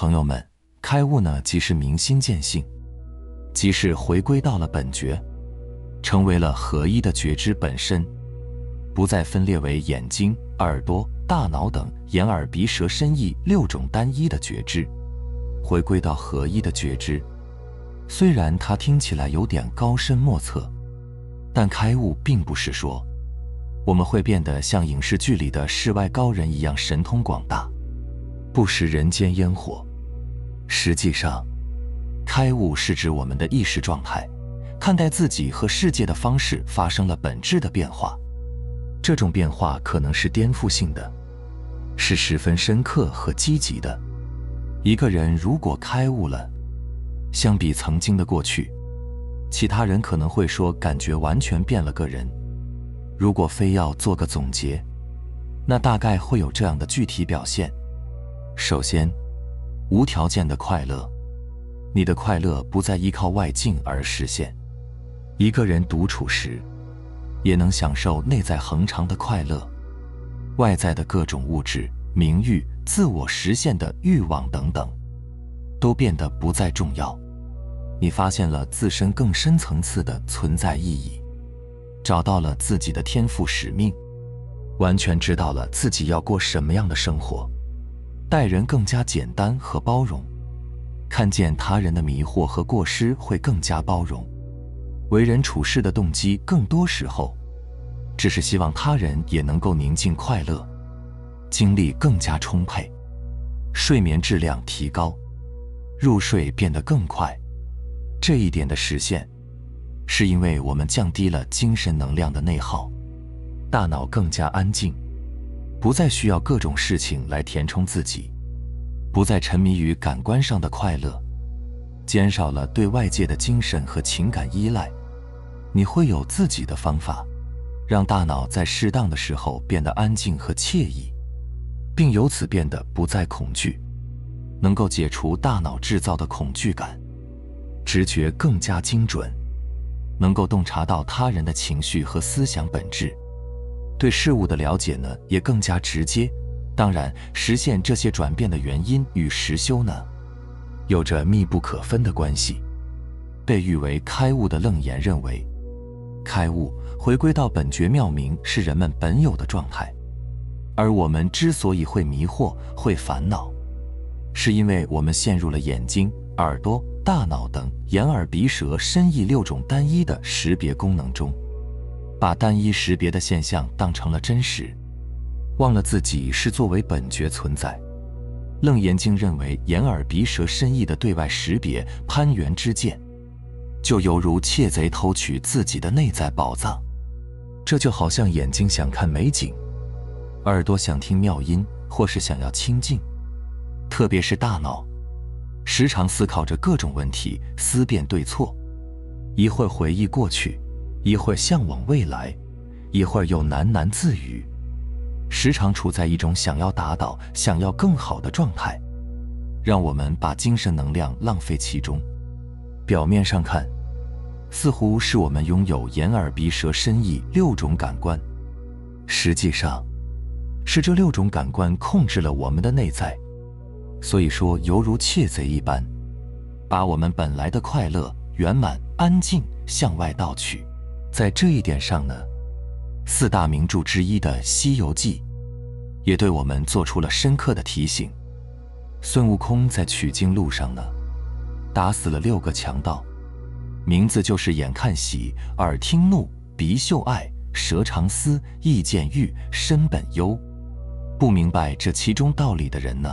朋友们，开悟呢，即是明心见性，即是回归到了本觉，成为了合一的觉知本身，不再分裂为眼睛、耳朵、大脑等眼耳鼻舌身意6种单一的觉知，回归到合一的觉知。虽然它听起来有点高深莫测，但开悟并不是说我们会变得像影视剧里的世外高人一样神通广大，不食人间烟火。实际上，开悟是指我们的意识状态看待自己和世界的方式发生了本质的变化。这种变化可能是颠覆性的，是十分深刻和积极的。一个人如果开悟了，相比曾经的过去，其他人可能会说感觉完全变了个人。如果非要做个总结，那大概会有这样的具体表现。首先，无条件的快乐，你的快乐不再依靠外境而实现。一个人独处时，也能享受内在恒常的快乐，外在的各种物质、名誉、自我实现的欲望等等，都变得不再重要。你发现了自身更深层次的存在意义，找到了自己的天赋使命，完全知道了自己要过什么样的生活，待人更加简单和包容，看见他人的迷惑和过失会更加包容，为人处事的动机更多时候只是希望他人也能够宁静快乐，精力更加充沛，睡眠质量提高，入睡变得更快。这一点的实现，是因为我们降低了精神能量的内耗，大脑更加安静，不再需要各种事情来填充自己，不再沉迷于感官上的快乐，减少了对外界的精神和情感依赖。你会有自己的方法，让大脑在适当的时候变得安静和惬意，并由此变得不再恐惧，能够解除大脑制造的恐惧感，直觉更加精准，能够洞察到他人的情绪和思想本质，对事物的了解呢也更加直接。当然，实现这些转变的原因与实修呢，有着密不可分的关系。被誉为开悟的楞严认为，开悟回归到本觉妙明是人们本有的状态，而我们之所以会迷惑、会烦恼，是因为我们陷入了眼睛、耳朵、大脑等眼耳鼻舌身意6种单一的识别功能中，把单一识别的现象当成了真实，忘了自己是作为本觉存在。楞严经认为，眼耳鼻舌身意的对外识别攀援之见，就犹如窃贼偷取自己的内在宝藏。这就好像眼睛想看美景，耳朵想听妙音，或是想要清静。特别是大脑，时常思考着各种问题，思辨对错，一会儿回忆过去，一会儿向往未来，一会儿又喃喃自语，时常处在一种想要达到、想要更好的状态，让我们把精神能量浪费其中。表面上看，似乎是我们拥有眼耳鼻舌身意6种感官，实际上是这6种感官控制了我们的内在。所以说，犹如窃贼一般，把我们本来的快乐、圆满、安静向外盗取。在这一点上呢，4大名著之一的《西游记》也对我们做出了深刻的提醒。孙悟空在取经路上呢，打死了6个强盗，名字就是眼看喜、耳听怒、鼻嗅爱、舌尝思、意见欲、身本忧。不明白这其中道理的人呢，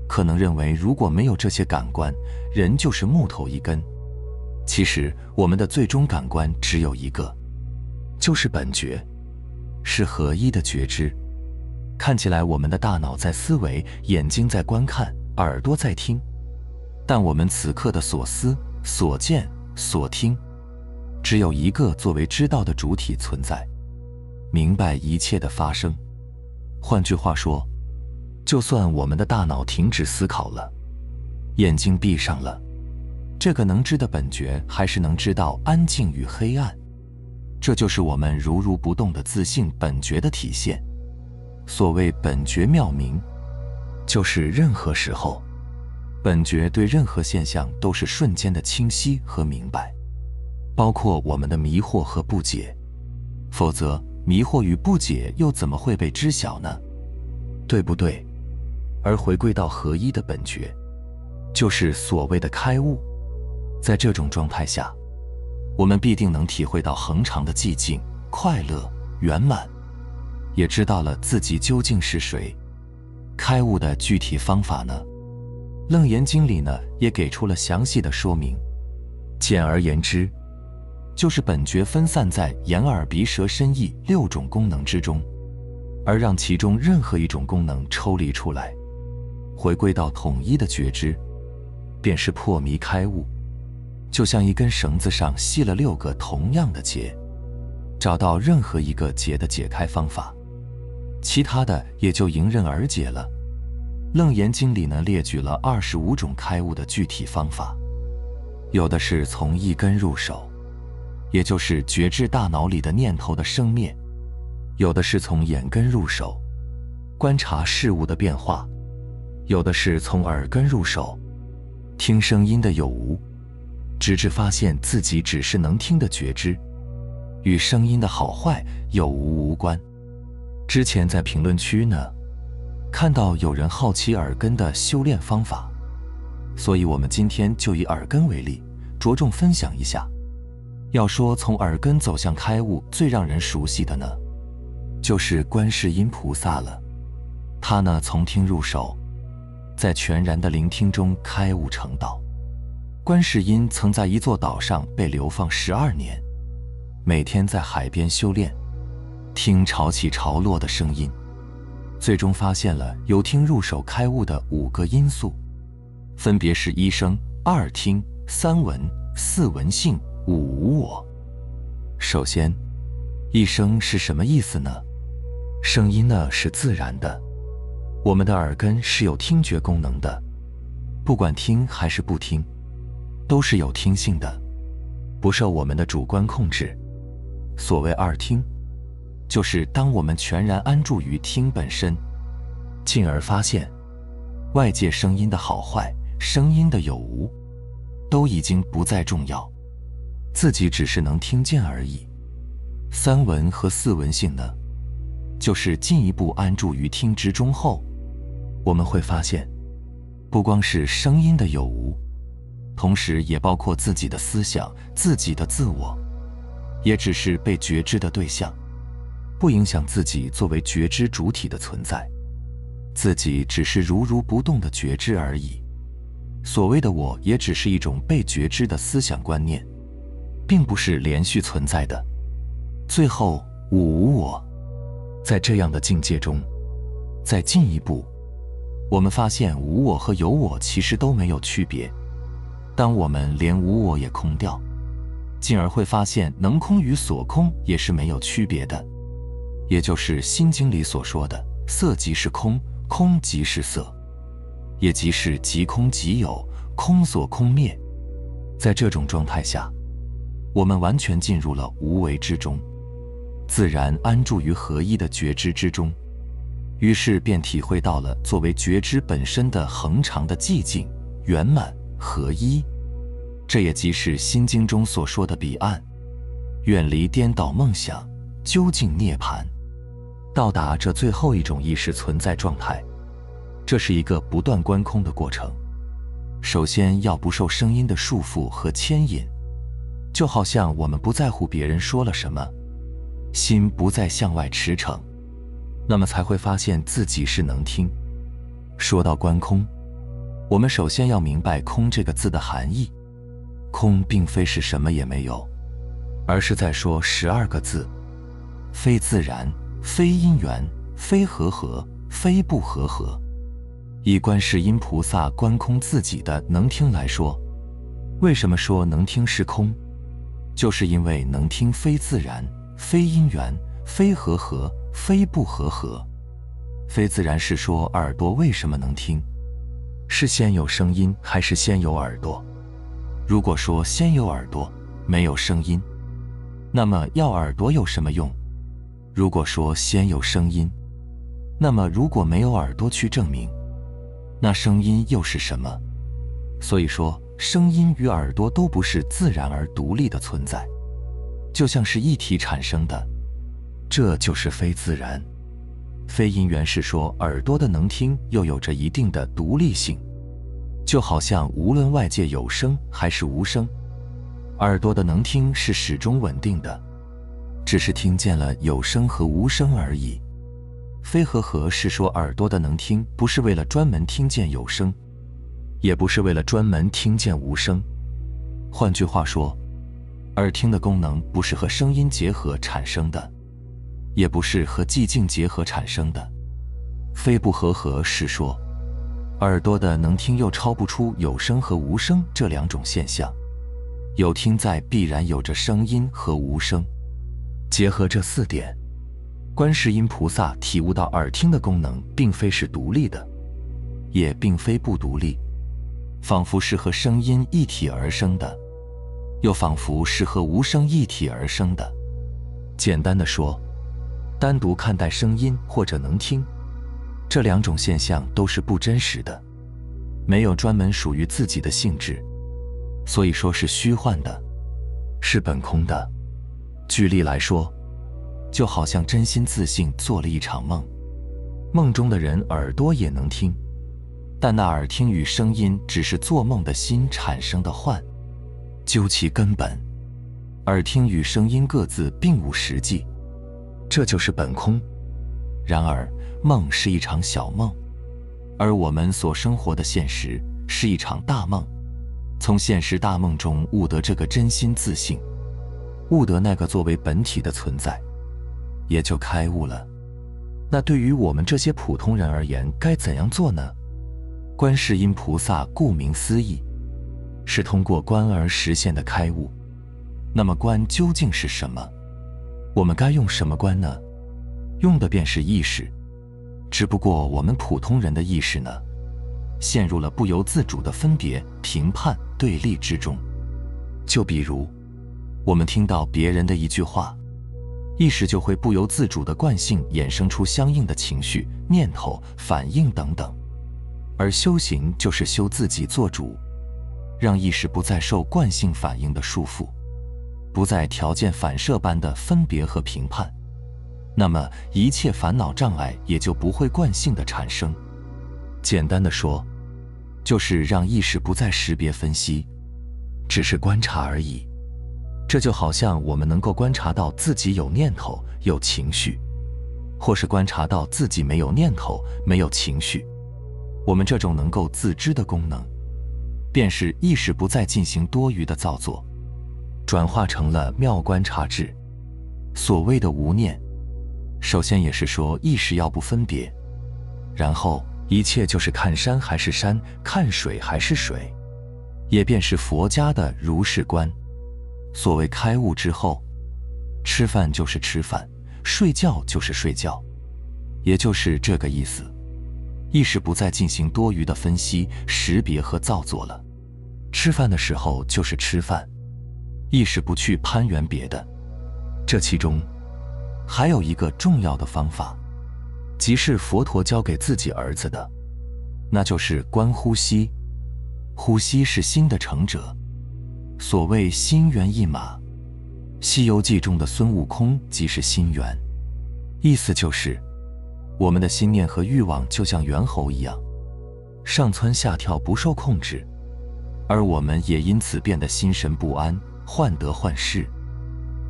可能认为如果没有这些感官，人就是木头一根。其实我们的最终感官只有一个，就是本觉，是合一的觉知。看起来我们的大脑在思维，眼睛在观看，耳朵在听，但我们此刻的所思、所见、所听，只有一个作为知道的主体存在，明白一切的发生。换句话说，就算我们的大脑停止思考了，眼睛闭上了，这个能知的本觉还是能知道安静与黑暗。这就是我们如如不动的自性本觉的体现。所谓本觉妙明，就是任何时候本觉对任何现象都是瞬间的清晰和明白，包括我们的迷惑和不解，否则迷惑与不解又怎么会被知晓呢？对不对？而回归到合一的本觉，就是所谓的开悟。在这种状态下，我们必定能体会到恒常的寂静、快乐、圆满，也知道了自己究竟是谁。开悟的具体方法呢，楞严经里呢也给出了详细的说明。简而言之，就是本觉分散在眼耳鼻舌身意6种功能之中，而让其中任何一种功能抽离出来，回归到统一的觉知，便是破迷开悟。就像一根绳子上系了6个同样的结，找到任何一个结的解开方法，其他的也就迎刃而解了。楞严经里呢列举了25种开悟的具体方法，有的是从一根入手，也就是觉知大脑里的念头的生灭；有的是从眼根入手，观察事物的变化；有的是从耳根入手，听声音的有无，直至发现自己只是能听的觉知，与声音的好坏有无无关。之前在评论区呢，看到有人好奇耳根的修炼方法，所以我们今天就以耳根为例，着重分享一下。要说从耳根走向开悟最让人熟悉的呢，就是观世音菩萨了。他呢从听入手，在全然的聆听中开悟成道。观世音曾在一座岛上被流放12年，每天在海边修炼，听潮起潮落的声音，最终发现了由听入手开悟的5个因素，分别是1声、2听、3闻、4闻性、5无我。首先，1声是什么意思呢？声音呢是自然的，我们的耳根是有听觉功能的，不管听还是不听，都是有听性的，不受我们的主观控制。所谓2听，就是当我们全然安住于听本身，进而发现外界声音的好坏、声音的有无，都已经不再重要，自己只是能听见而已。3闻和4闻性呢，就是进一步安住于听之中后，我们会发现，不光是声音的有无，同时也包括自己的思想、自己的自我，也只是被觉知的对象，不影响自己作为觉知主体的存在，自己只是如不动的觉知而已。所谓的我，也只是一种被觉知的思想观念，并不是连续存在的。最后5无我，在这样的境界中，再进一步，我们发现无我和有我其实都没有区别。当我们连无我也空掉，进而会发现能空与所空也是没有区别的，也就是《心经》里所说的色即是空，空即是色，也即是即空即有，空所空灭。在这种状态下，我们完全进入了无为之中，自然安住于合一的觉知之中，于是便体会到了作为觉知本身的恒常的寂静、圆满、合一。这也即是《心经》中所说的彼岸，远离颠倒梦想，究竟涅槃，到达这最后一种意识存在状态。这是一个不断观空的过程。首先要不受声音的束缚和牵引，就好像我们不在乎别人说了什么，心不再向外驰骋，那么才会发现自己是能听。说到观空，我们首先要明白空这个字的含义。空并非是什么也没有，而是在说12个字：非自然，非因缘，非和合，非不和合。以观世音菩萨观空自己的能听来说，为什么说能听是空？就是因为能听非自然，非因缘，非和合，非不和合。非自然是说耳朵为什么能听？是先有声音还是先有耳朵？如果说先有耳朵，没有声音，那么要耳朵有什么用？如果说先有声音，那么如果没有耳朵去证明，那声音又是什么？所以说，声音与耳朵都不是自然而独立的存在，就像是一体产生的，这就是非自然。非因缘是说，耳朵的能听又有着一定的独立性，就好像无论外界有声还是无声，耳朵的能听是始终稳定的，只是听见了有声和无声而已。非和是说，耳朵的能听不是为了专门听见有声，也不是为了专门听见无声。换句话说，耳听的功能不是和声音结合产生的，也不是和寂静结合产生的。非不和是说，耳朵的能听又超不出有声和无声这两种现象，有听在必然有着声音和无声。结合这4点，观世音菩萨体悟到耳听的功能并非是独立的，也并非不独立，仿佛是和声音一体而生的，又仿佛是和无声一体而生的。简单的说，单独看待声音或者能听，这两种现象都是不真实的，没有专门属于自己的性质，所以说是虚幻的，是本空的。举例来说，就好像真心自信做了一场梦，梦中的人耳朵也能听，但那耳听与声音只是做梦的心产生的幻，究其根本，耳听与声音各自并无实际，这就是本空。然而梦是一场小梦，而我们所生活的现实是一场大梦，从现实大梦中悟得这个真心自信，悟得那个作为本体的存在，也就开悟了。那对于我们这些普通人而言，该怎样做呢？观世音菩萨顾名思义，是通过观而实现的开悟。那么观究竟是什么？我们该用什么观呢？用的便是意识。只不过我们普通人的意识呢，陷入了不由自主的分别、评判、对立之中。就比如，我们听到别人的一句话，意识就会不由自主的惯性衍生出相应的情绪、念头、反应等等。而修行就是修自己做主，让意识不再受惯性反应的束缚，不再条件反射般的分别和评判，那么一切烦恼障碍也就不会惯性的产生。简单的说，就是让意识不再识别分析，只是观察而已。这就好像我们能够观察到自己有念头、有情绪，或是观察到自己没有念头、没有情绪。我们这种能够自知的功能，便是意识不再进行多余的造作，转化成了妙观察智。所谓的无念，首先也是说意识要不分别，然后一切就是看山还是山，看水还是水，也便是佛家的如是观。所谓开悟之后，吃饭就是吃饭，睡觉就是睡觉，也就是这个意思。意识不再进行多余的分析、识别和造作了。吃饭的时候就是吃饭，意识不去攀缘别的。这其中还有一个重要的方法，即是佛陀教给自己儿子的，那就是观呼吸。呼吸是心的成者，所谓心猿意马，《西游记》中的孙悟空即是心猿，意思就是我们的心念和欲望就像猿猴一样，上蹿下跳不受控制，而我们也因此变得心神不安，患得患失。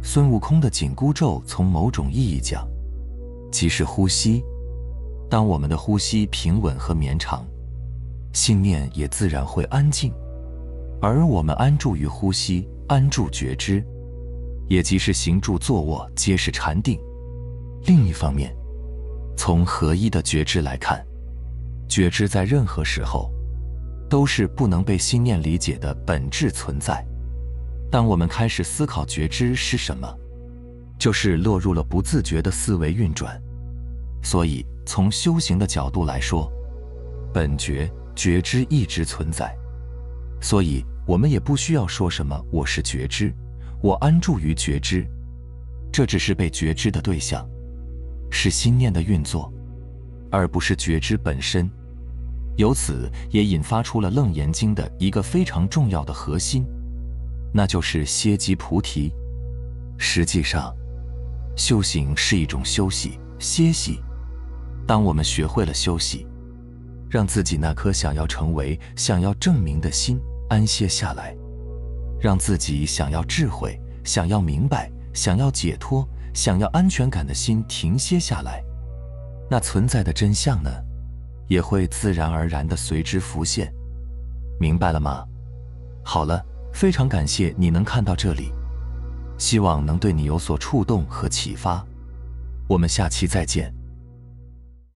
孙悟空的紧箍咒从某种意义讲，即是呼吸。当我们的呼吸平稳和绵长，心念也自然会安静，而我们安住于呼吸，安住觉知，也即是行住坐卧皆是禅定。另一方面，从合一的觉知来看，觉知在任何时候都是不能被心念理解的本质存在。当我们开始思考觉知是什么，就是落入了不自觉的思维运转。所以从修行的角度来说，本觉觉知一直存在，所以我们也不需要说什么我是觉知，我安住于觉知，这只是被觉知的对象，是心念的运作，而不是觉知本身。由此也引发出了《楞严经》的一个非常重要的核心，那就是歇即菩提。实际上，修行是一种休息、歇息。当我们学会了休息，让自己那颗想要成为、想要证明的心安歇下来，让自己想要智慧、想要明白、想要解脱、想要安全感的心停歇下来，那存在的真相呢，也会自然而然地随之浮现。明白了吗？好了，非常感谢你能看到这里，希望能对你有所触动和启发。我们下期再见。